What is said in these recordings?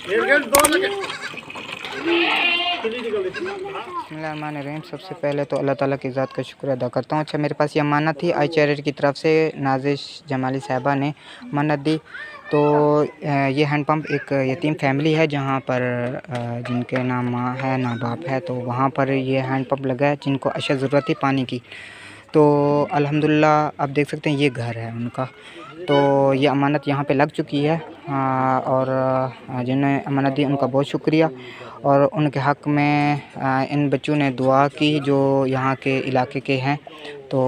बिस्मिल्लाहिर्रहमानिर्रहीम। सबसे पहले तो अल्लाह ताला की ज़ात का शुक्र अदा करता हूँ। अच्छा, मेरे पास ये अमानत थी आई चैरिटी की तरफ से नाजिश जमाली साहिबा ने अमानत दी। तो ये हैंडपम्प एक यतीम फैमिली है जहाँ पर जिनके ना माँ है ना बाप है, तो वहाँ पर ये हैंडपम्प लगा है जिनको अशद ज़रूरत थी पानी की। तो अल्हम्दुलिल्लाह आप देख सकते हैं ये घर है उनका। तो ये अमानत यहाँ पे लग चुकी है। और जिन्होंने अमानत दी उनका बहुत शुक्रिया। और उनके हक़ में इन बच्चों ने दुआ की जो यहाँ के इलाके के हैं। तो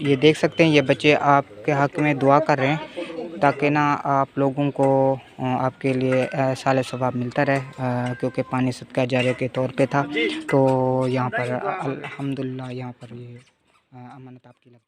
ये देख सकते हैं ये बच्चे आपके हक़ में दुआ कर रहे हैं ताकि ना आप लोगों को आपके लिए साले सवाब मिलता रहे, क्योंकि पानी सदका जारिया के तौर पे था। तो यहाँ पर अल्हम्दुलिल्लाह यहाँ पर ये अमानत आपकी लग